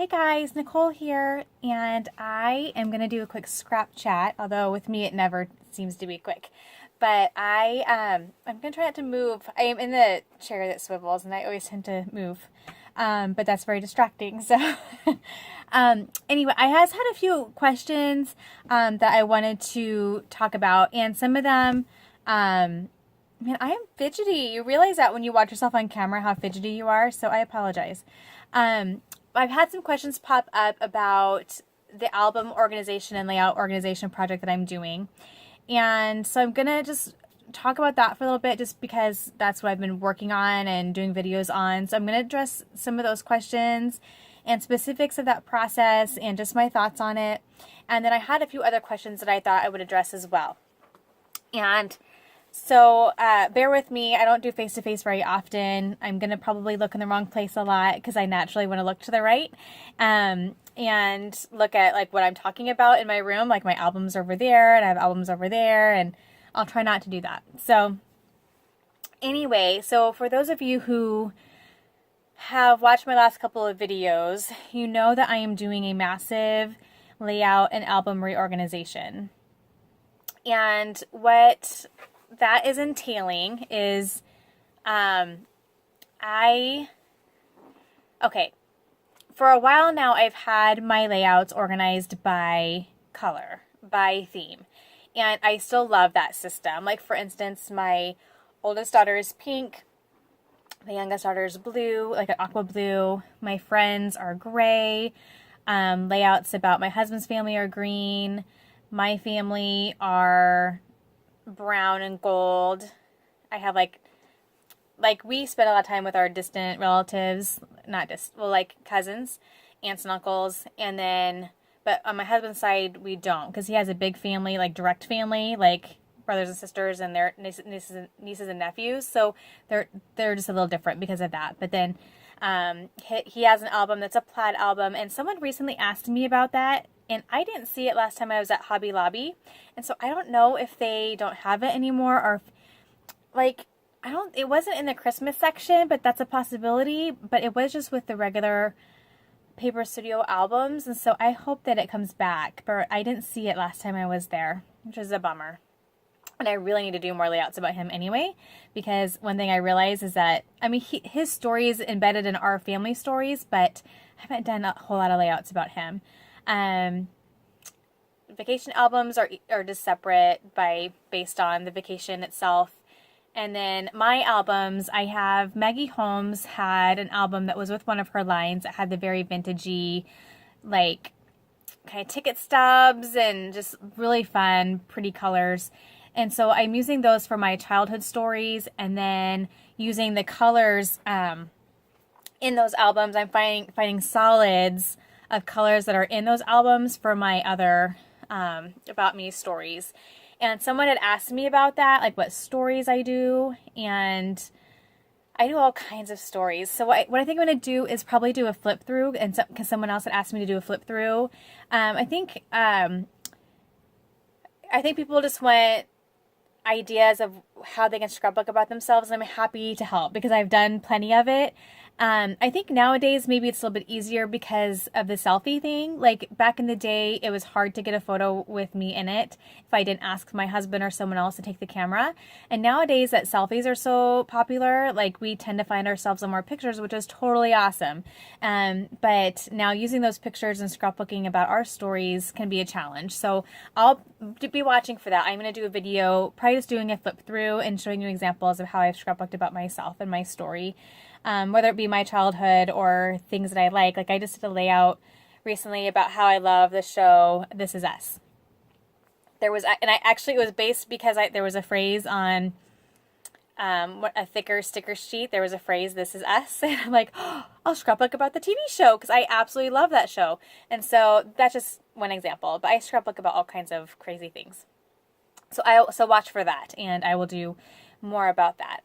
Hey guys, Nicole here, and I am going to do a quick scrap chat, although with me it never seems to be quick. But I'm going to try not to move. I am in the chair that swivels, and I always tend to move. But that's very distracting. So anyway, I has had a few questions that I wanted to talk about, and some of them, man, I am fidgety. You realize that when you watch yourself on camera how fidgety you are, so I apologize. I've had some questions pop up about the album organization and layout organization project that I'm doing. And so I'm going to just talk about that for a little bit just because that's what I've been working on and doing videos on. So I'm going to address some of those questions and specifics of that process and just my thoughts on it. And then I had a few other questions that I thought I would address as well. And so bear with me. I don't do face-to-face very often. I'm going to probably look in the wrong place a lot because I naturally want to look to the right and look at like what I'm talking about in my room. Like my album's over there and I have albums over there, and I'll try not to do that. So anyway, so for those of you who have watched my last couple of videos, you know that I am doing a massive layout and album reorganization. And what that is entailing is for a while now I've had my layouts organized by color, by theme, and I still love that system. Like for instance, my oldest daughter is pink, my youngest daughter is blue, like an aqua blue, my friends are gray, layouts about my husband's family are green, my family are brown and gold. I have like we spend a lot of time with our distant relatives, like cousins, aunts and uncles, and then, but on my husband's side we don't, because he has a big family, like direct family, like brothers and sisters and their nieces and nephews, so they're just a little different because of that. But then he has an album that's a plaid album, and someone recently asked me about that, and I didn't see it last time I was at Hobby Lobby, and so I don't know if they don't have it anymore, or if, like, it wasn't in the Christmas section, but that's a possibility, but it was just with the regular Paper Studio albums, and so I hope that it comes back, but I didn't see it last time I was there, which is a bummer. And I really need to do more layouts about him anyway, because one thing I realize is that, I mean, his story is embedded in our family stories, but I haven't done a whole lot of layouts about him. Vacation albums are just separate based on the vacation itself. And then my albums, I have Maggie Holmes had an album that was with one of her lines that had the very vintagey, like, kind of ticket stubs and just really fun, pretty colors. And so I'm using those for my childhood stories, and then using the colors in those albums. I'm finding solids of colors that are in those albums for my other About Me stories. And someone had asked me about that, like what stories I do, and I do all kinds of stories. So what I think I'm going to do is probably do a flip through, and because someone else had asked me to do a flip through. I think people just want ideas of how they can scrapbook about themselves, and I'm happy to help because I've done plenty of it. I think nowadays maybe it's a little bit easier because of the selfie thing. Like back in the day, it was hard to get a photo with me in it if I didn't ask my husband or someone else to take the camera. And nowadays that selfies are so popular, like we tend to find ourselves in more pictures, which is totally awesome. But now using those pictures and scrapbooking about our stories can be a challenge. So I'll be watching for that. I'm going to do a video, probably just doing a flip through and showing you examples of how I've scrapbooked about myself and my story. Whether it be my childhood or things that I like. Like I just did a layout recently about how I love the show This Is Us. It was based because there was a phrase on a thicker sticker sheet. There was a phrase, "This Is Us," and I'm like, oh, I'll scrapbook about the TV show because I absolutely love that show. And so that's just one example, but I scrapbook about all kinds of crazy things. So watch for that, and I will do more about that.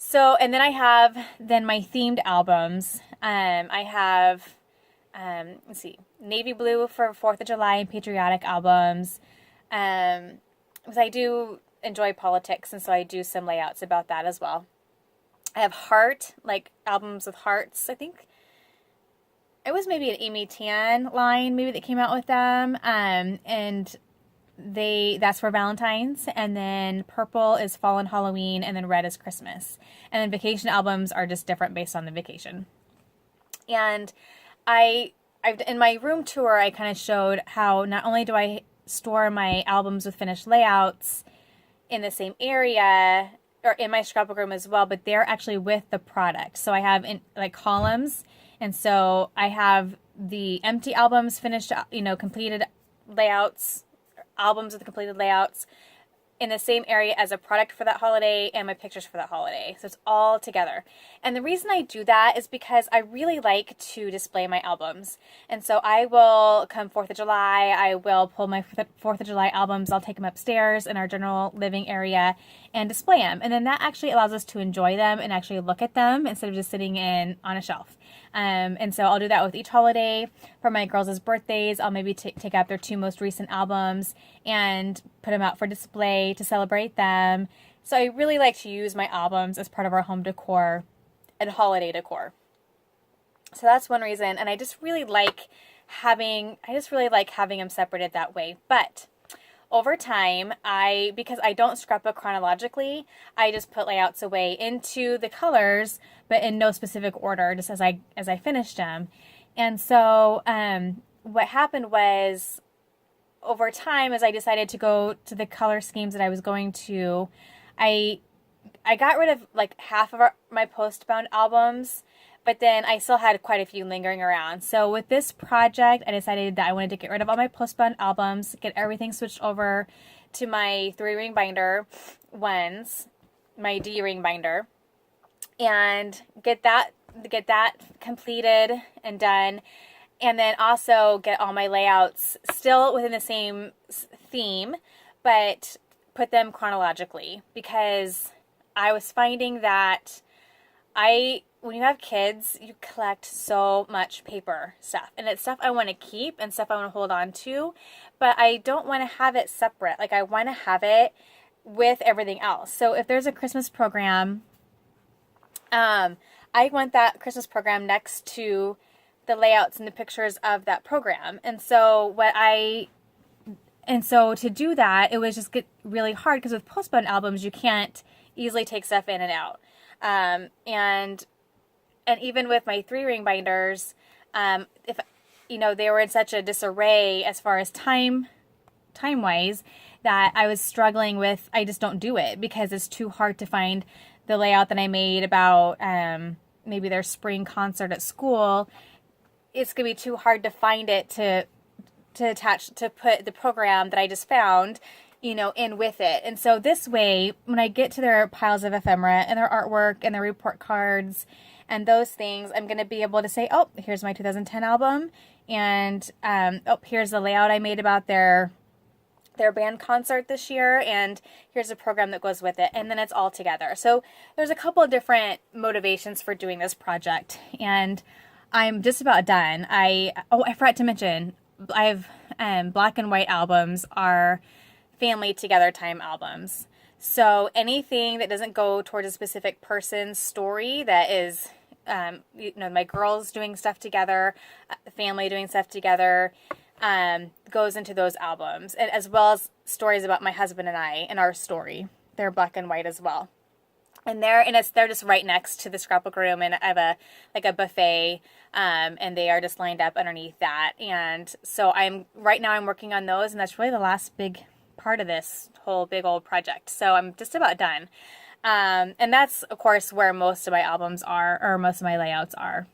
So, and then I have my themed albums. I have, let's see, navy blue for 4th of July and patriotic albums. Because I do enjoy politics, and so I do some layouts about that as well. I have heart, like albums with hearts, I think. it was maybe an Amy Tan line maybe that came out with them. And that's for Valentine's, and then purple is fall and Halloween, and then red is Christmas. And then vacation albums are just different based on the vacation. And I've in my room tour, I kind of showed how not only do I store my albums with finished layouts in the same area or in my scrapbook room as well, but they're actually with the product. So I have like columns, and so I have the empty albums finished, completed layouts, albums with completed layouts in the same area as a product for that holiday and my pictures for that holiday. So it's all together. And the reason I do that is because I really like to display my albums. And so I will come 4th of July, I will pull my 4th of July albums, I'll take them upstairs in our general living area and display them. And then that actually allows us to enjoy them and actually look at them instead of just sitting on a shelf. And so I'll do that with each holiday. For my girls' birthdays, I'll maybe take out their 2 most recent albums and put them out for display to celebrate them. So I really like to use my albums as part of our home decor and holiday decor. So that's one reason. And I just really like having them separated that way. But over time, because I don't scrapbook chronologically, I just put layouts away into the colors, but in no specific order, just as I finished them. And so what happened was, over time, as I decided to go to the color schemes that I was going to, I got rid of like half of my post-bound albums, but then I still had quite a few lingering around. So with this project, I decided that I wanted to get rid of all my post-bound albums, get everything switched over to my 3-ring binder ones, my D-ring binder, and get that completed and done. And then also get all my layouts still within the same theme, but put them chronologically, because I was finding that when you have kids, you collect so much paper stuff, and it's stuff I want to keep and stuff I want to hold on to, but I don't want to have it separate. Like, I want to have it with everything else. So if there's a Christmas program, I want that Christmas program next to the layouts and the pictures of that program. And so to do that, it was just really hard, because with postbound albums, you can't easily take stuff in and out. And even with my 3-ring binders, if they were in such a disarray as far as time-wise, that I was struggling with. I just don't do it because it's too hard to find the layout that I made about maybe their spring concert at school. It's gonna be too hard to find it to put the program that I just found, in with it. And so this way, when I get to their piles of ephemera and their artwork and their report cards and those things, I'm going to be able to say, oh, here's my 2010 album, and here's the layout I made about their band concert this year, and here's a program that goes with it, and then it's all together. So there's a couple of different motivations for doing this project, and I'm just about done. I forgot to mention, I have black and white albums are family together time albums. So anything that doesn't go towards a specific person's story, that is, my girls doing stuff together, family doing stuff together, goes into those albums, and as well as stories about my husband and I and our story. They're black and white as well. And they're just right next to the scrapbook room, and I have a buffet, and they are just lined up underneath that. And so I'm working on those, and that's really the last big part of this whole big old project. So I'm just about done. And that's, of course, where most of my albums are, or most of my layouts are.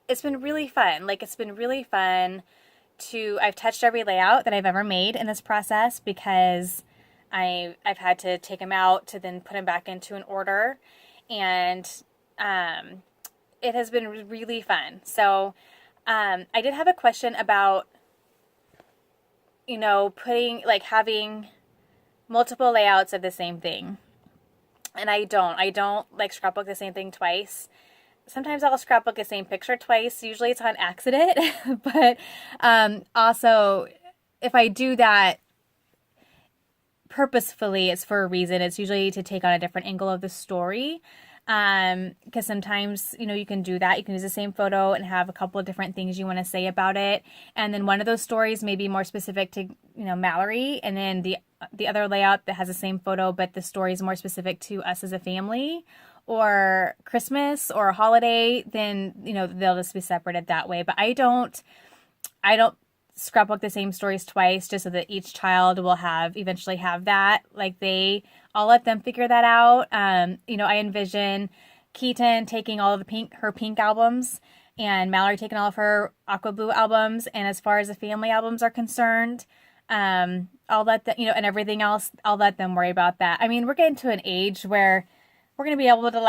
It's been really fun. I've touched every layout that I've ever made in this process, because I've had to take them out to then put them back into an order, and it has been really fun. So I did have a question about having multiple layouts of the same thing, and I don't like scrapbook the same thing twice. Sometimes I'll scrapbook the same picture twice. Usually it's on accident, but also if I do that purposefully, it's for a reason. It's usually to take on a different angle of the story. Because sometimes, you can do that. You can use the same photo and have a couple of different things you want to say about it. And then one of those stories may be more specific to, Mallory. And then the other layout that has the same photo, but the story is more specific to us as a family or Christmas or a holiday, then, they'll just be separated that way. But I don't scrapbook the same stories twice just so that each child will eventually have that. I'll let them figure that out. I envision Keaton taking all of her pink albums and Mallory taking all of her aqua blue albums. And as far as the family albums are concerned, I'll let them, and everything else, I'll let them worry about that. I mean, we're getting to an age where we're going to be able to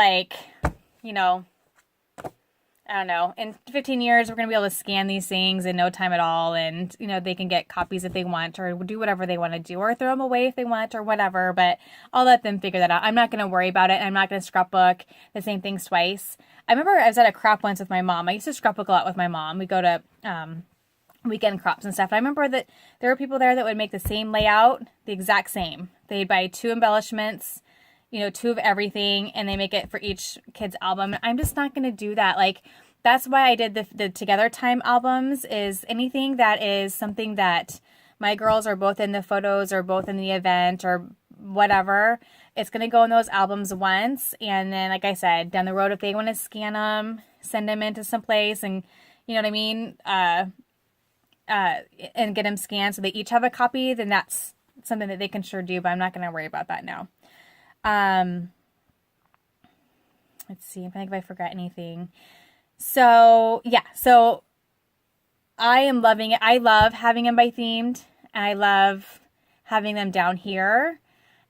I don't know, in 15 years, we're going to be able to scan these things in no time at all. And, they can get copies if they want or do whatever they want to do or throw them away if they want or whatever. But I'll let them figure that out. I'm not going to worry about it. And I'm not going to scrapbook the same things twice. I remember I was at a crop once with my mom. I used to scrapbook a lot with my mom. We go to weekend crops and stuff. And I remember that there were people there that would make the same layout, the exact same. They'd buy 2 embellishments, 2 of everything, and they make it for each kid's album. I'm just not going to do that. That's why I did the Together Time albums, is anything that is something that my girls are both in the photos or both in the event or whatever. It's going to go in those albums once. And then, like I said, down the road, if they want to scan them, send them into some place and, you know what I mean? And get them scanned so they each have a copy, then that's something that they can sure do, but I'm not going to worry about that now. Let's see if I forgot anything. So yeah, so I am loving it. I love having them by themed, and I love having them down here,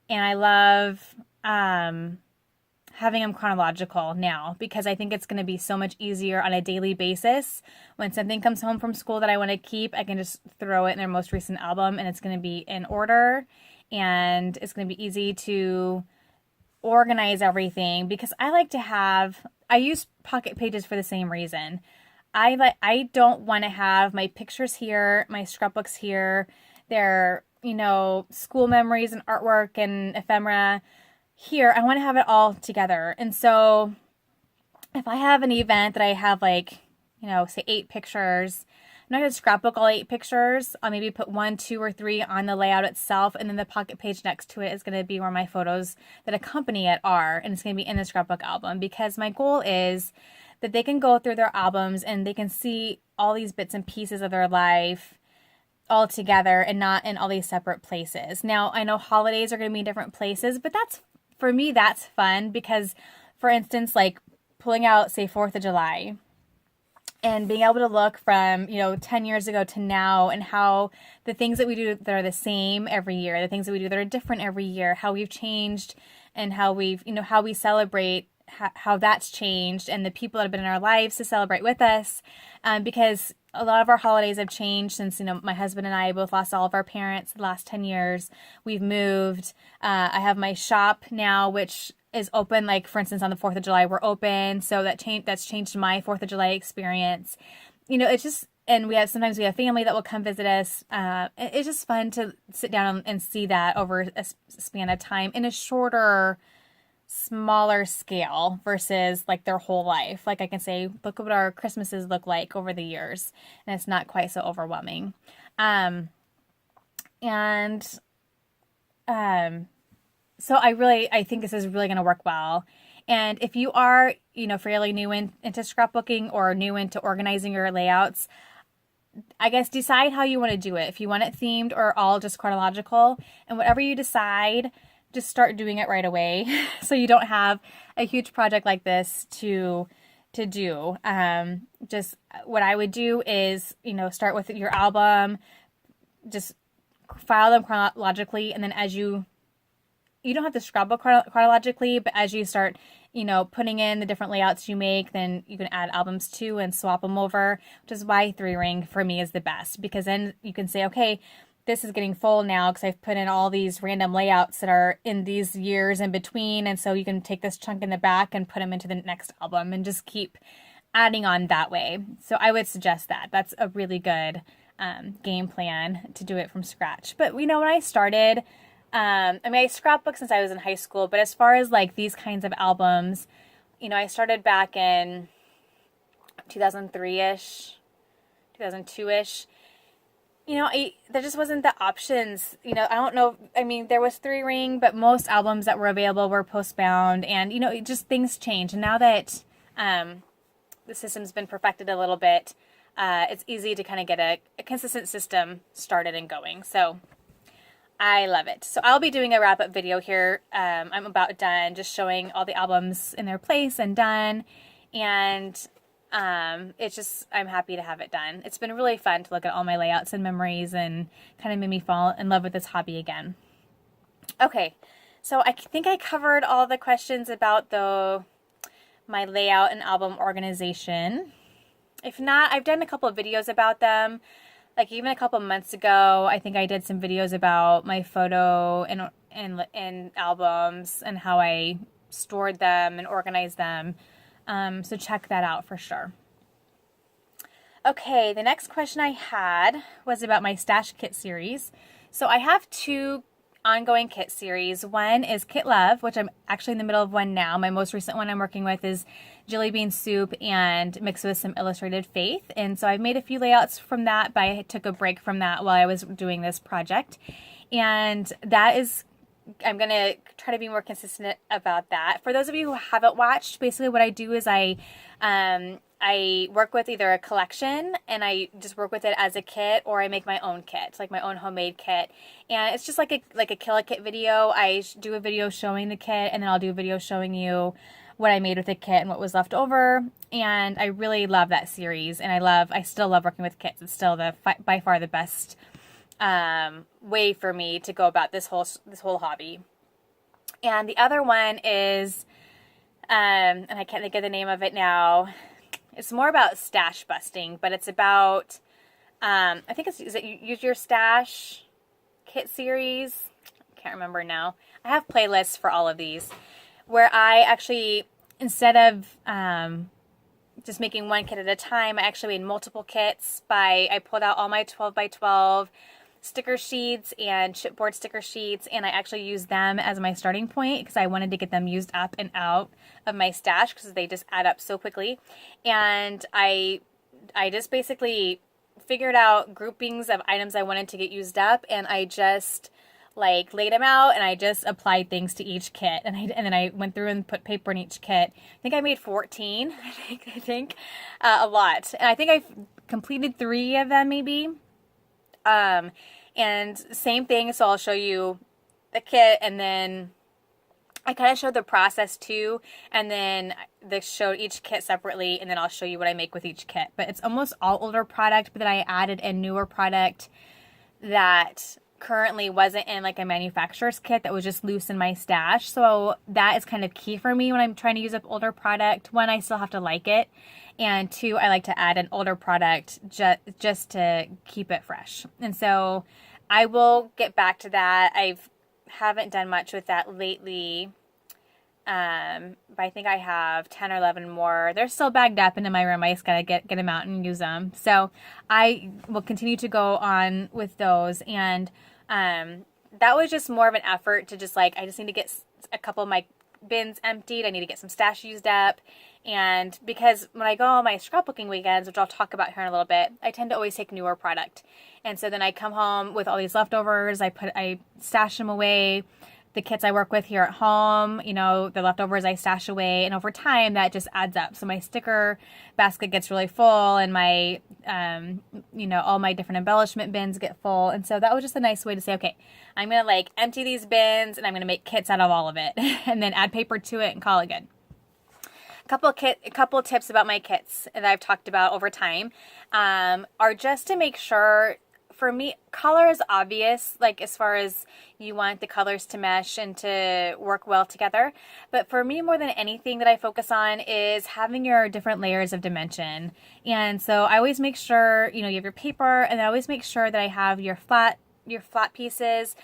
and I love having them chronological now, because I think it's going to be so much easier on a daily basis. When something comes home from school that I want to keep, I can just throw it in their most recent album, and it's going to be in order, and it's going to be easy to organize everything, because I use pocket pages for the same reason. I don't want to have my pictures here, my scrapbooks here, their, school memories and artwork and ephemera here. I want to have it all together. And so if I have an event that I have say 8 pictures, I'm not going to scrapbook all 8 pictures. I'll maybe put 1, 2, or 3 on the layout itself, and then the pocket page next to it is going to be where my photos that accompany it are, and it's going to be in the scrapbook album, because my goal is that they can go through their albums and they can see all these bits and pieces of their life all together and not in all these separate places. Now, I know holidays are going to be in different places, but for me, that's fun, because, for instance, pulling out, say, 4th of July, and being able to look from, 10 years ago to now, and how the things that we do that are the same every year, the things that we do that are different every year, how we've changed, and how how we celebrate, how that's changed, and the people that have been in our lives to celebrate with us. Because a lot of our holidays have changed since, my husband and I both lost all of our parents the last 10 years. We've moved. I have my shop now, which is open, for instance, on the 4th of July, we're open. So that's changed my 4th of July experience. It's just, and sometimes we have family that will come visit us. It's just fun to sit down and see that over a span of time in a shorter, smaller scale versus their whole life. I can say, look at what our Christmases look like over the years, and it's not quite so overwhelming. So I think this is really going to work well. And if you are, fairly new into scrapbooking or new into organizing your layouts, I guess decide how you want to do it. If you want it themed or all just chronological, and whatever you decide, just start doing it right away so you don't have a huge project like this to do. Just what I would do is, start with your album, just file them chronologically, and then as you don't have to scrapbook chronologically, but as you start, putting in the different layouts you make, then you can add albums too and swap them over, which is why 3-ring for me is the best, because then you can say, okay, this is getting full now because I've put in all these random layouts that are in these years in between, and so you can take this chunk in the back and put them into the next album and just keep adding on that way. So I would suggest that. That's a really good game plan to do it from scratch. But, when I started, I scrapbooked since I was in high school, but as far as these kinds of albums, I started back in 2003-ish, 2002-ish. There just wasn't the options. I don't know. I mean, there was 3-ring, but most albums that were available were postbound, and just things change. And now that the system's been perfected a little bit, it's easy to kind of get a consistent system started and going. So I love it. So I'll be doing a wrap-up video here. I'm about done, just showing all the albums in their place and done. And it's just, I'm happy to have it done. It's been really fun to look at all my layouts and memories, and kind of made me fall in love with this hobby again. Okay, so I think I covered all the questions about my layout and album organization. If not, I've done a couple of videos about them. Like even a couple of months ago, I think I did some videos about my photo and albums and how I stored them and organized them. So check that out for sure. Okay, the next question I had was about my stash kit series. So I have 2 ongoing kit series. One is Kit Love, which I'm actually in the middle of one now. My most recent one I'm working with is Jelly Bean Soup and mixed with some Illustrated Faith. And so I've made a few layouts from that, but I took a break from that while I was doing this project. And that is, I'm going to try to be more consistent about that. For those of you who haven't watched, basically what I do is I work with either a collection and I just work with it as a kit, or I make my own kit, like my own homemade kit. And it's just like a kill a kit video. I do a video showing the kit, and then I'll do a video showing you what I made with the kit and what was left over. And I really love that series, and I still love working with kits. It's still by far the best way for me to go about this whole hobby. And the other one is, and I can't think of the name of it now. It's more about stash busting, but it's about, I think is it Use Your Stash kit series? I can't remember now. I have playlists for all of these where I actually, instead of just making one kit at a time, I actually made multiple kits. I pulled out all my 12x12 sticker sheets and chipboard sticker sheets, and I actually used them as my starting point because I wanted to get them used up and out of my stash because they just add up so quickly. And I just basically figured out groupings of items I wanted to get used up, and I just laid them out, and I just applied things to each kit, and then I went through and put paper in each kit. I think I made 14. I think a lot, and I think I've completed 3 of them maybe. And same thing, so I'll show you the kit, and then I kind of showed the process too, and then showed each kit separately, and then I'll show you what I make with each kit. But it's almost all older product, but then I added a newer product that currently wasn't in a manufacturer's kit, that was just loose in my stash. So that is kind of key for me when I'm trying to use up older product. 1, I still have to like it, and 2, I like to add an older product just to keep it fresh. And so I will get back to that. I haven't done much with that lately, but I think I have 10 or 11 more. They're still bagged up into my room. I just gotta get them out and use them. So I will continue to go on with those. And that was just more of an effort to just I just need to get a couple of my bins emptied. I need to get some stash used up. And because when I go on my scrapbooking weekends, which I'll talk about here in a little bit, I tend to always take newer product. And so then I come home with all these leftovers. I stash them away. The kits I work with here at home, the leftovers I stash away, and over time that just adds up. So my sticker basket gets really full, and my, all my different embellishment bins get full. And so that was just a nice way to say, okay, I'm going to empty these bins, and I'm going to make kits out of all of it, and then add paper to it and call it good. A couple tips about my kits that I've talked about over time are just to make sure. For me, color is obvious, as far as you want the colors to mesh and to work well together. But for me, more than anything that I focus on is having your different layers of dimension. And so I always make sure, you have your paper, and I always make sure that I have your flat pieces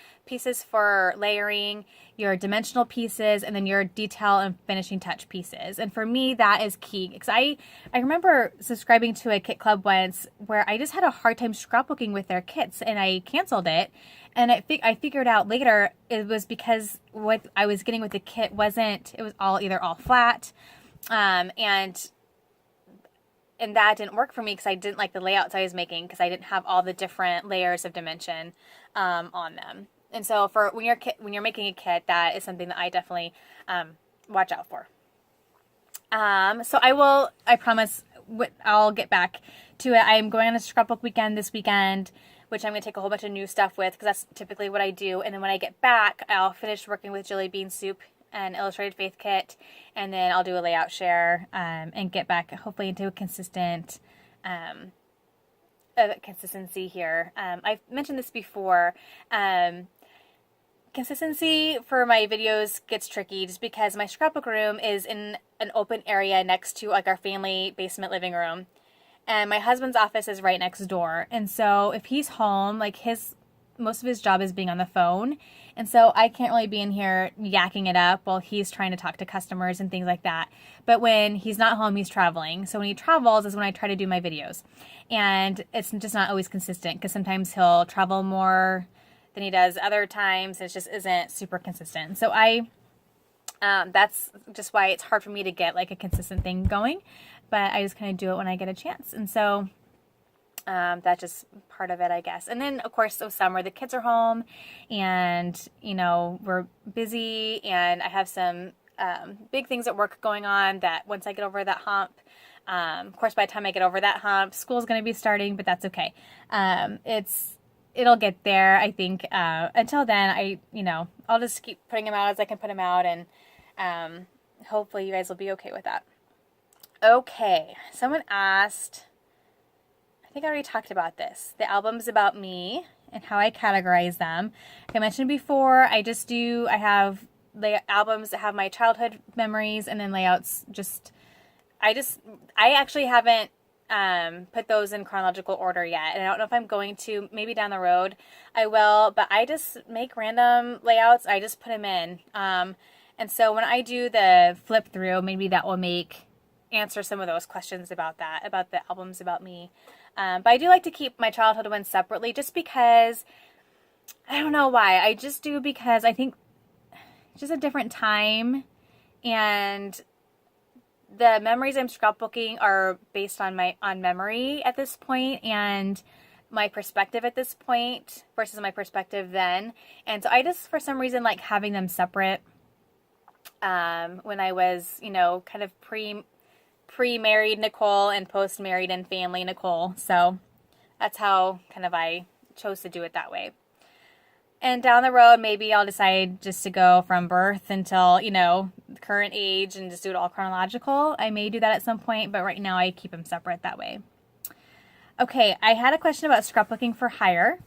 for layering, your dimensional pieces, and then your detail and finishing touch pieces. And for me, that is key, because I remember subscribing to a kit club once where I just had a hard time scrapbooking with their kits, and I canceled it. And I figured out later it was because what I was getting with the kit it was either all flat, And that didn't work for me because I didn't like the layouts I was making because I didn't have all the different layers of dimension on them. And so for when you're making a kit, that is something that I definitely watch out for. So I promise I'll get back to it. I'm going on a scrapbook weekend this weekend, which I'm going to take a whole bunch of new stuff with because that's typically what I do. And then when I get back, I'll finish working with Jelly Bean Soup and Illustrated Faith Kit, and then I'll do a layout share and get back hopefully into a consistency here. I've mentioned this before. Consistency for my videos gets tricky just because my scrapbook room is in an open area next to like our family basement living room, and my husband's office is right next door. And so if he's home, like most of his job is being on the phone. And so I can't really be in here yakking it up while he's trying to talk to customers and things like that. But when he's not home, he's traveling. So when he travels is when I try to do my videos. And it's just not always consistent because sometimes he'll travel more than he does other times. It just isn't super consistent. So that's just why it's hard for me to get like a consistent thing going. But I just kind of do it when I get a chance. And so that's just part of it, I guess. And then, of course, so summer, the kids are home and, we're busy and I have some big things at work going on that once I get over that hump, of course, by the time I get over that hump, school's going to be starting, but that's okay. It'll get there, I think. Until then, I'll just keep putting them out as I can put them out, and hopefully you guys will be okay with that. Okay, someone asked, I think I already talked about this, the albums about me and how I categorize them. Like I mentioned before, I have albums that have my childhood memories and then layouts. I actually haven't put those in chronological order yet. And I don't know if I'm going to, maybe down the road I will, but I just make random layouts. I just put them in. And so when I do the flip through, maybe that will answer some of those questions about the albums about me. But I do like to keep my childhood ones separately just because, I don't know why. I just do because I think it's just a different time. And the memories I'm scrapbooking are based on memory at this point and my perspective at this point versus my perspective then. And so I just, for some reason, like having them separate when I was, kind of pre-married Nicole and post-married and family Nicole. So that's how kind of I chose to do it that way. And down the road, maybe I'll decide just to go from birth until, the current age and just do it all chronological. I may do that at some point, but right now I keep them separate that way. Okay, I had a question about scrapbooking for hire.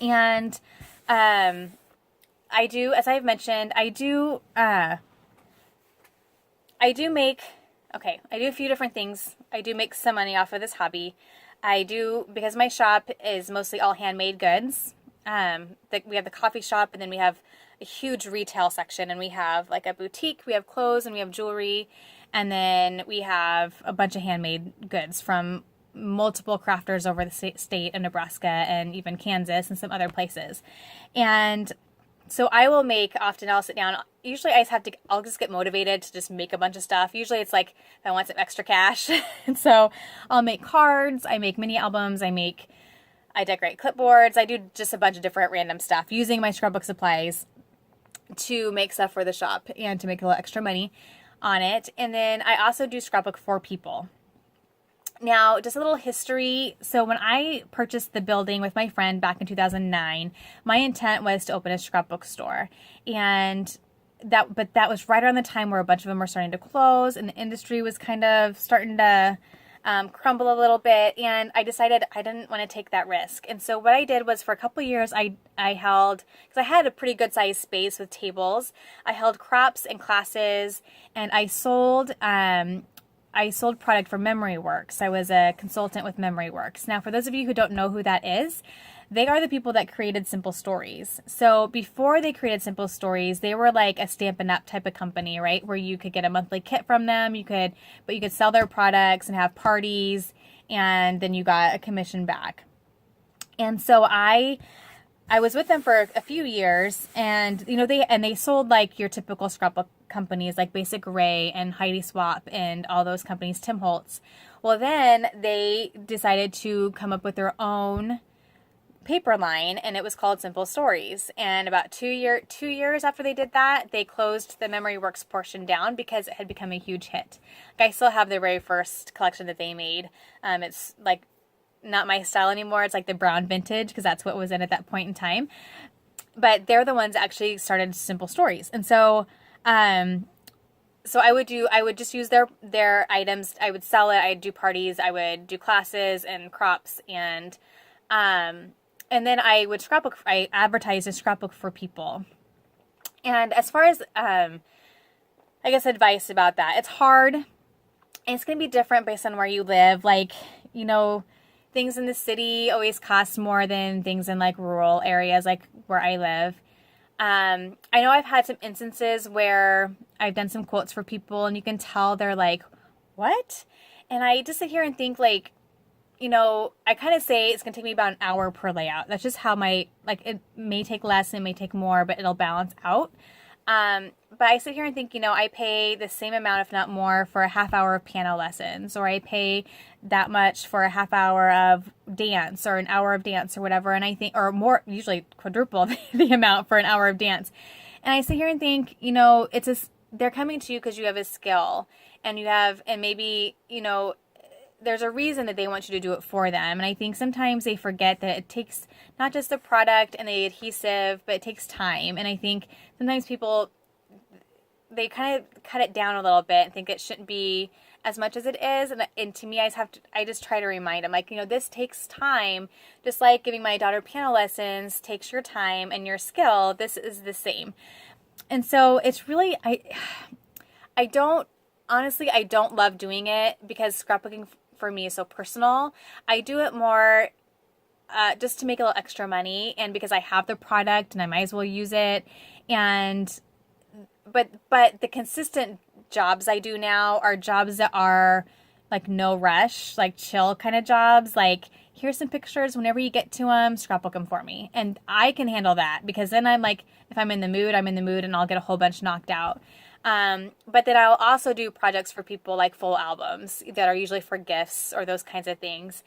And I do, as I've mentioned, I do make a few different things. I do make some money off of this hobby. I do, because my shop is mostly all handmade goods. We have the coffee shop, and then we have a huge retail section, and we have like a boutique, we have clothes, and we have jewelry, and then we have a bunch of handmade goods from multiple crafters over the state of Nebraska and even Kansas and some other places. And so I'll sit down. Usually I'll just get motivated to just make a bunch of stuff. Usually it's like if I want some extra cash. And so I'll make cards, I make mini albums, I decorate clipboards. I do just a bunch of different random stuff using my scrapbook supplies to make stuff for the shop and to make a little extra money on it. And then I also do scrapbook for people. Now, just a little history. So when I purchased the building with my friend back in 2009, my intent was to open a scrapbook store. And that was right around the time where a bunch of them were starting to close and the industry was kind of starting to crumble a little bit. And I decided I didn't want to take that risk. And so what I did was for a couple of years, I held, because I had a pretty good sized space with tables, I held crops and classes, and I sold product for MemoryWorks. I was a consultant with MemoryWorks. Now, for those of you who don't know who that is, they are the people that created Simple Stories. So before they created Simple Stories, they were like a Stampin' Up! Type of company, right? Where you could get a monthly kit from them, but you could sell their products and have parties, and then you got a commission back. And so I was with them for a few years, and they sold like your typical scrapbook companies like Basic Array and Heidi Swap and all those companies, Tim Holtz. Well, then they decided to come up with their own paper line, and it was called Simple Stories. And about 2 years after they did that, they closed the Memory Works portion down because it had become a huge hit. Like, I still have the very first collection that they made. It's like not my style anymore. It's like the brown vintage because that's what was in at that point in time. But they're the ones that actually started Simple Stories. And so I would just use their items. I would sell it. I'd do parties. I would do classes and crops, and then I would scrapbook. I advertised a scrapbook for people. And as far as I guess advice about that, it's hard. And it's going to be different based on where you live. Like, you know, things in the city always cost more than things in like rural areas, like where I live. I know I've had some instances where I've done some quotes for people and you can tell they're like, what? And I just sit here and think, like, you know, I kind of say it's going to take me about an hour per layout. That's just how it may take less and it may take more, but it'll balance out. But I sit here and think, you know, I pay the same amount, if not more, for a half hour of piano lessons, or I pay that much for a half hour of dance or an hour of dance or whatever. And I think, or more, usually quadruple the amount for an hour of dance. And I sit here and think, you know, they're coming to you because you have a skill and maybe, you know, there's a reason that they want you to do it for them. And I think sometimes they forget that it takes not just the product and the adhesive, but it takes time. And I think sometimes people, they kind of cut it down a little bit and think it shouldn't be as much as it is. And to me, I just try to remind them, like, you know, this takes time. Just like giving my daughter piano lessons takes your time and your skill. This is the same. And so it's really, I don't love doing it because scrapbooking for me is so personal. I do it more just to make a little extra money, and because I have the product and I might as well use it. But the consistent jobs I do now are jobs that are like no rush, like chill kind of jobs. Like, here's some pictures. Whenever you get to them, scrapbook them for me. And I can handle that because then I'm like, if I'm in the mood, I'm in the mood, and I'll get a whole bunch knocked out. But then I'll also do projects for people, like full albums that are usually for gifts or those kinds of things.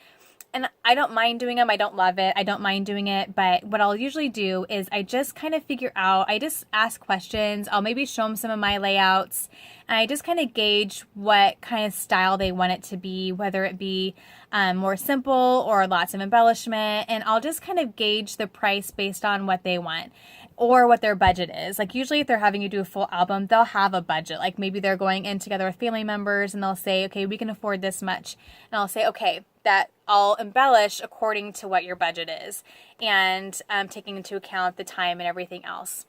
And I don't mind doing them. I don't love it. I don't mind doing it. But what I'll usually do is I just kind of I just ask questions. I'll maybe show them some of my layouts. And I just kind of gauge what kind of style they want it to be, whether it be more simple or lots of embellishment. And I'll just kind of gauge the price based on what they want or what their budget is. Like, usually if they're having you do a full album, they'll have a budget. Like, maybe they're going in together with family members and they'll say, okay, we can afford this much. And I'll say, okay, that I'll embellish according to what your budget is, and taking into account the time and everything else.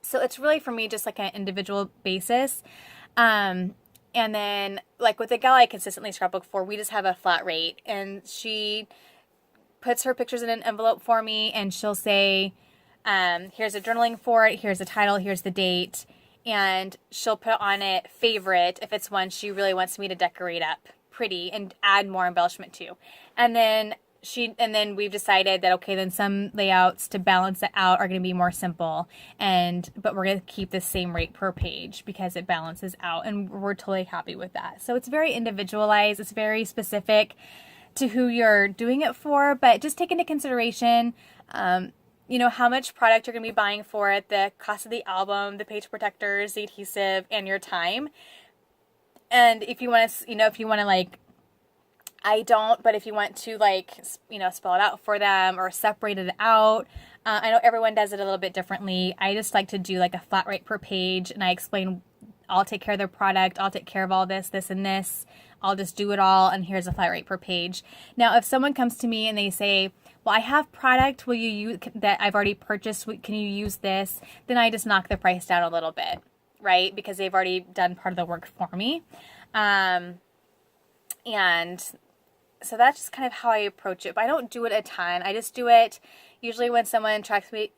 So it's really, for me, just like an individual basis. And then, like with the gal I consistently scrapbook for, we just have a flat rate, and she puts her pictures in an envelope for me, and she'll say, here's a journaling for it, here's the title, here's the date, and she'll put on it favorite if it's one she really wants me to decorate up pretty and add more embellishment to. And then we've decided that, okay, then some layouts to balance it out are going to be more simple, but we're going to keep the same rate per page because it balances out, and we're totally happy with that. So it's very individualized. It's very specific to who you're doing it for, but just take into consideration, you know, how much product you're going to be buying for it, the cost of the album, the page protectors, the adhesive, and your time. And if you want to, like, I don't, but if you want to, like, you know, spell it out for them or separate it out, I know everyone does it a little bit differently. I just like to do like a flat rate per page, and I explain, I'll take care of their product, I'll take care of all this, this, and this. I'll just do it all, and here's a flat rate per page. Now, if someone comes to me and they say, well, I have product, will you use that I've already purchased, can you use this? Then I just knock the price down a little bit, right? Because they've already done part of the work for me. And so that's just kind of how I approach it. But I don't do it a ton. I just do it usually when someone tracks me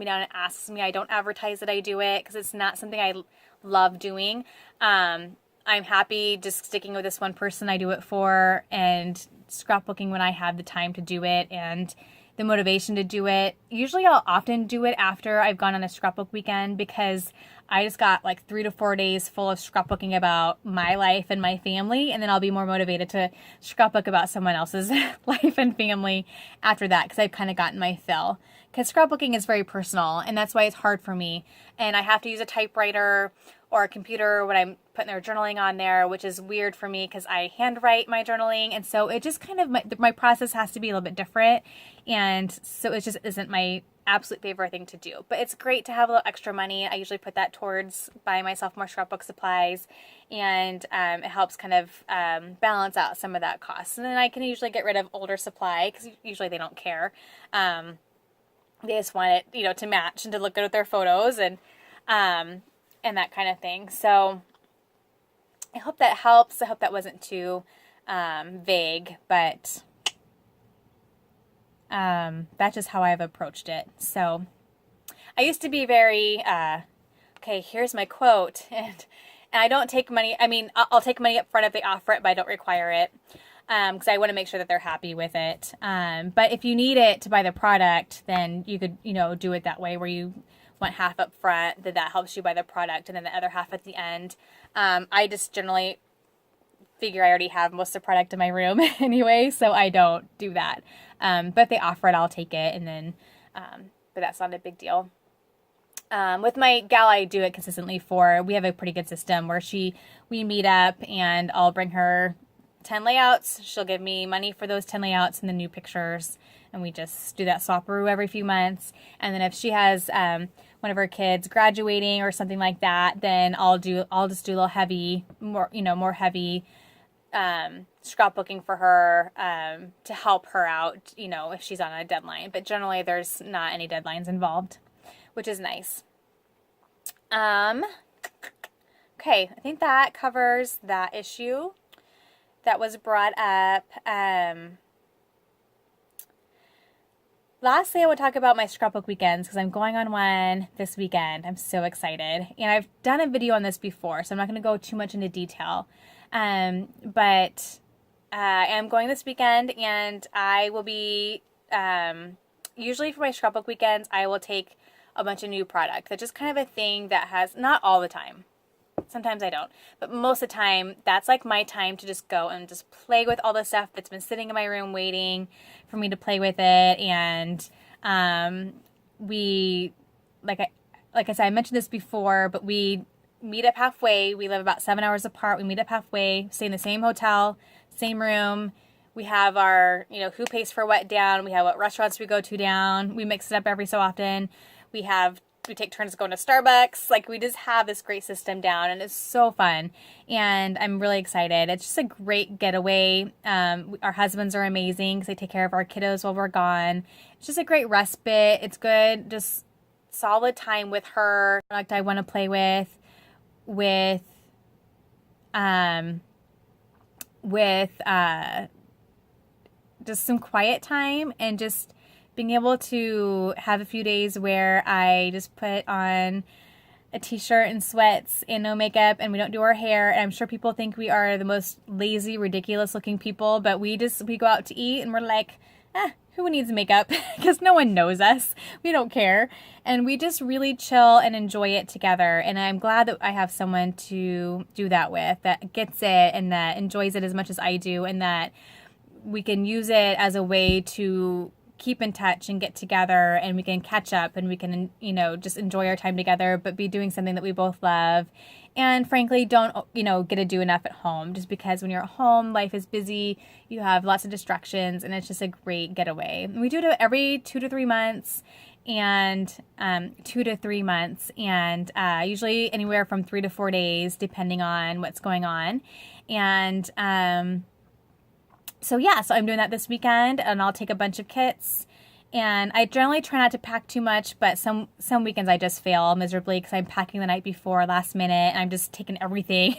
down and asks me. I don't advertise that I do it because it's not something I love doing. I'm happy just sticking with this one person I do it for, and scrapbooking when I have the time to do it and the motivation to do it. Usually I'll often do it after I've gone on a scrapbook weekend because I just got like 3 to 4 days full of scrapbooking about my life and my family, and then I'll be more motivated to scrapbook about someone else's life and family after that, because I've kind of gotten my fill. Because scrapbooking is very personal, and that's why it's hard for me. And I have to use a typewriter or a computer when I'm putting their journaling on there, which is weird for me because I handwrite my journaling. And so it just kind of, my process has to be a little bit different. And so it just isn't my absolute favorite thing to do. But it's great to have a little extra money. I usually put that towards buying myself more scrapbook supplies. And it helps kind of balance out some of that cost. And then I can usually get rid of older supply because usually they don't care. They just want it, to match and to look good with their photos and that kind of thing. So I hope that helps. I hope that wasn't too vague, but that's just how I've approached it. So I used to be very, okay, here's my quote. And I don't take money. I mean, I'll take money up front if they offer it, but I don't require it. Because I want to make sure that they're happy with it. But if you need it to buy the product, then you could, do it that way where you want half up front, that helps you buy the product, and then the other half at the end. I just generally figure I already have most of the product in my room anyway, so I don't do that. But if they offer it, I'll take it, and then, but that's not a big deal. With my gal, I do it consistently we have a pretty good system where we meet up and I'll bring her 10 layouts. She'll give me money for those 10 layouts and the new pictures, and we just do that swap-a-roo every few months. And then if she has one of her kids graduating or something like that, then I'll just do a little heavy, more heavy scrapbooking for her to help her out, if she's on a deadline. But generally there's not any deadlines involved, which is nice. Okay, I think that covers that issue that was brought up. Lastly, I will talk about my scrapbook weekends because I'm going on one this weekend. I'm so excited. And I've done a video on this before, so I'm not going to go too much into detail. But I am going this weekend, and I will be, usually for my scrapbook weekends, I will take a bunch of new products. It's just kind of a thing that has, not all the time. Sometimes I don't. But most of the time, that's like my time to just go and just play with all the stuff that's been sitting in my room waiting for me to play with it. And we, like I said, I mentioned this before, but we meet up halfway. We live about 7 hours apart. We meet up halfway, stay in the same hotel, same room. We have our, who pays for what down. We have what restaurants we go to down. We mix it up every so often. We take turns going to Starbucks. Like, we just have this great system down, and it's so fun. And I'm really excited. It's just a great getaway. Our husbands are amazing because they take care of our kiddos while we're gone. It's just a great respite. It's good, just solid time with her. Like, I want to play with just some quiet time, and just being able to have a few days where I just put on a t-shirt and sweats and no makeup, and we don't do our hair. And I'm sure people think we are the most lazy, ridiculous looking people, but we go out to eat and we're like, who needs makeup? Because no one knows us. We don't care. And we just really chill and enjoy it together. And I'm glad that I have someone to do that with, that gets it and that enjoys it as much as I do, and that we can use it as a way to keep in touch and get together, and we can catch up, and we can, just enjoy our time together, but be doing something that we both love. And frankly, don't, get to do enough at home, just because when you're at home, life is busy, you have lots of distractions, and it's just a great getaway. We do it every 2 to 3 months, and usually anywhere from 3 to 4 days, depending on what's going on. And, so I'm doing that this weekend, and I'll take a bunch of kits. And I generally try not to pack too much, but some weekends I just fail miserably because I'm packing the night before, last minute, and I'm just taking everything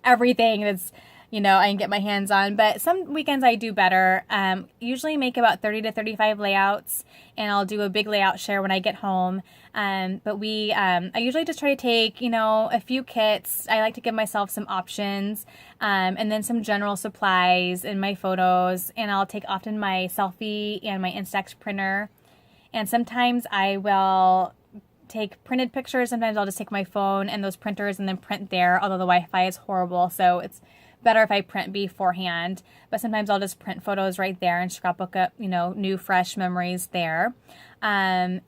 that's, I can get my hands on. But some weekends I do better. Usually make about 30 to 35 layouts, and I'll do a big layout share when I get home. But I usually just try to take, a few kits. I like to give myself some options, and then some general supplies and my photos. And I'll take often my selfie and my Instax printer. And sometimes I will take printed pictures. Sometimes I'll just take my phone and those printers and then print there, although the Wi-Fi is horrible, so it's better if I print beforehand. But sometimes I'll just print photos right there and scrapbook up, new fresh memories there. And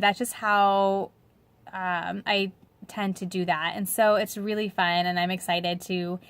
that's just how I tend to do that. And so it's really fun, and I'm excited to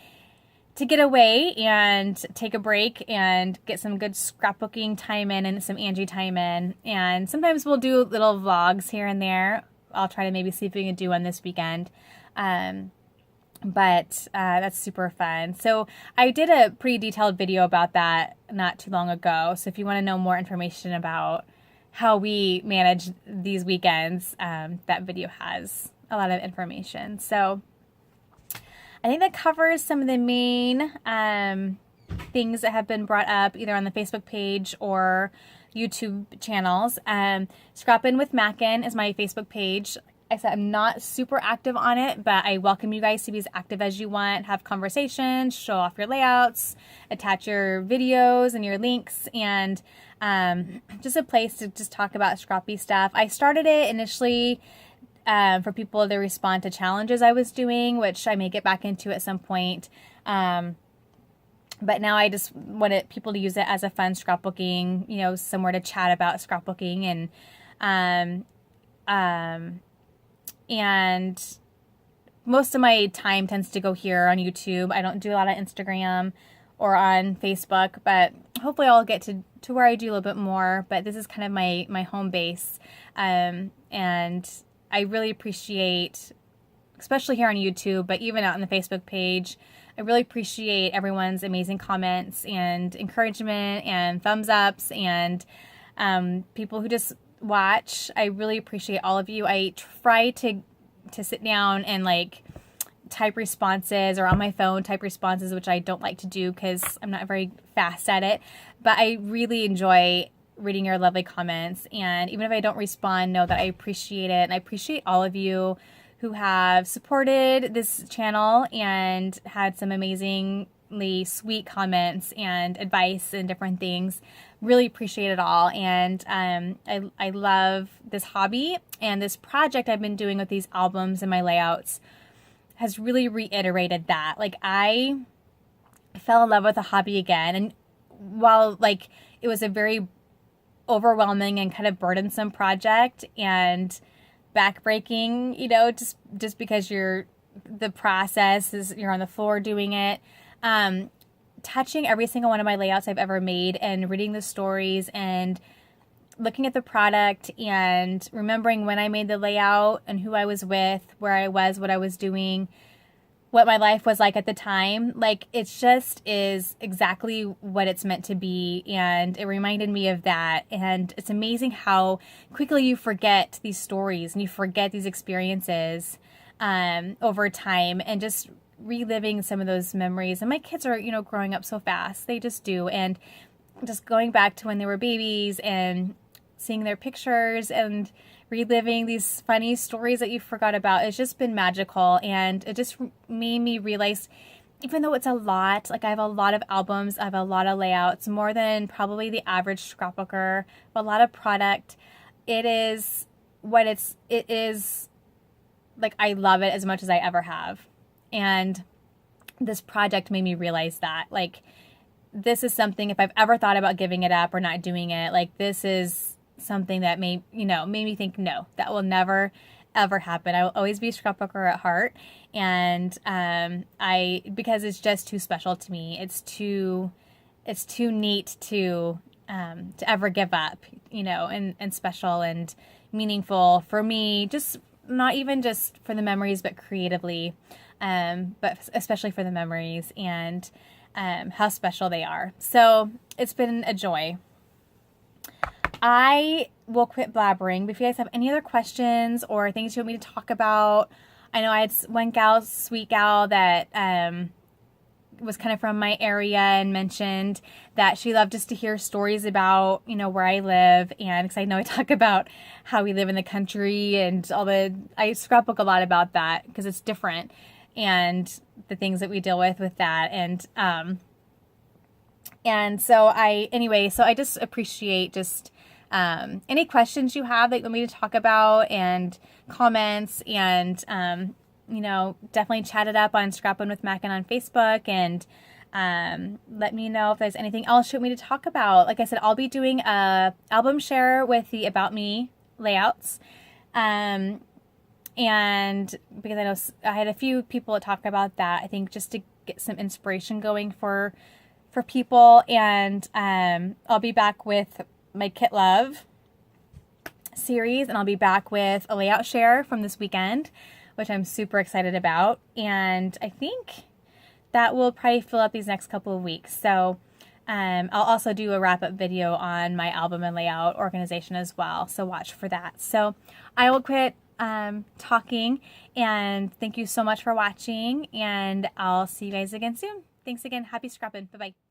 get away and take a break and get some good scrapbooking time in and some Angie time in. And sometimes we'll do little vlogs here and there. I'll try to maybe see if we can do one this weekend. But that's super fun. So I did a pretty detailed video about that not too long ago. So if you want to know more information about how we manage these weekends, that video has a lot of information. So I think that covers some of the main things that have been brought up either on the Facebook page or YouTube channels. Scrappin' with Mackin is my Facebook page. I said I'm not super active on it, but I welcome you guys to be as active as you want. Have conversations, show off your layouts, attach your videos and your links, and just a place to just talk about scrappy stuff. I started it initially for people to respond to challenges I was doing, which I may get back into at some point. But now I just wanted people to use it as a fun scrapbooking, somewhere to chat about scrapbooking, and most of my time tends to go here on YouTube. I don't do a lot of Instagram or on Facebook, but hopefully I'll get to where I do a little bit more. But this is kind of my home base, and I really appreciate, especially here on YouTube, but even out on the Facebook page, I really appreciate everyone's amazing comments and encouragement and thumbs ups and people who just watch. I really appreciate all of you. I try to sit down and type responses, or on my phone type responses, which I don't like to do because I'm not very fast at it, but I really enjoy reading your lovely comments. And even if I don't respond, know that I appreciate it, and I appreciate all of you who have supported this channel and had some amazingly sweet comments and advice and different things. Really appreciate it all. And I love this hobby, and this project I've been doing with these albums and my layouts has really reiterated that. I fell in love with the hobby again, and while it was a very overwhelming and kind of burdensome project and backbreaking, just because the process is you're on the floor doing it, touching every single one of my layouts I've ever made and reading the stories and looking at the product and remembering when I made the layout and who I was with, where I was, what I was doing, what my life was like at the time. It just is exactly what it's meant to be, and it reminded me of that. And it's amazing how quickly you forget these stories and you forget these experiences over time, and just reliving some of those memories. And my kids are, growing up so fast. They just do. And just going back to when they were babies and seeing their pictures and reliving these funny stories that you forgot about, it's just been magical. And it just made me realize, even though it's a lot, I have a lot of albums, I have a lot of layouts, more than probably the average scrapbooker, a lot of product, it is I love it as much as I ever have. And this project made me realize that, this is something, if I've ever thought about giving it up or not doing it, this is something that made me think, no, that will never, ever happen. I will always be a scrapbooker at heart. And because it's just too special to me. It's too neat to ever give up, and special and meaningful for me, just not even just for the memories, but creatively, but especially for the memories and how special they are. So it's been a joy. I will quit blabbering. But if you guys have any other questions or things you want me to talk about, I know I had one gal, sweet gal, that was kind of from my area and mentioned that she loved just to hear stories about, where I live. And because I know I talk about how we live in the country and I scrapbook a lot about that because it's different, and the things that we deal with that. And so I just appreciate just any questions you have that you want me to talk about, and comments, and definitely chat it up on Scrapping with Mac and on Facebook, and let me know if there's anything else you want me to talk about. Like I said, I'll be doing a album share with the About Me layouts. And because I know I had a few people talk about that, I think just to get some inspiration going for people. And I'll be back with my Kit Love series, and I'll be back with a layout share from this weekend, which I'm super excited about. And I think that will probably fill up these next couple of weeks. So I'll also do a wrap-up video on my album and layout organization as well, so watch for that. So I will quit talking, and thank you so much for watching, and I'll see you guys again soon. Thanks again. Happy scrapping. Bye-bye.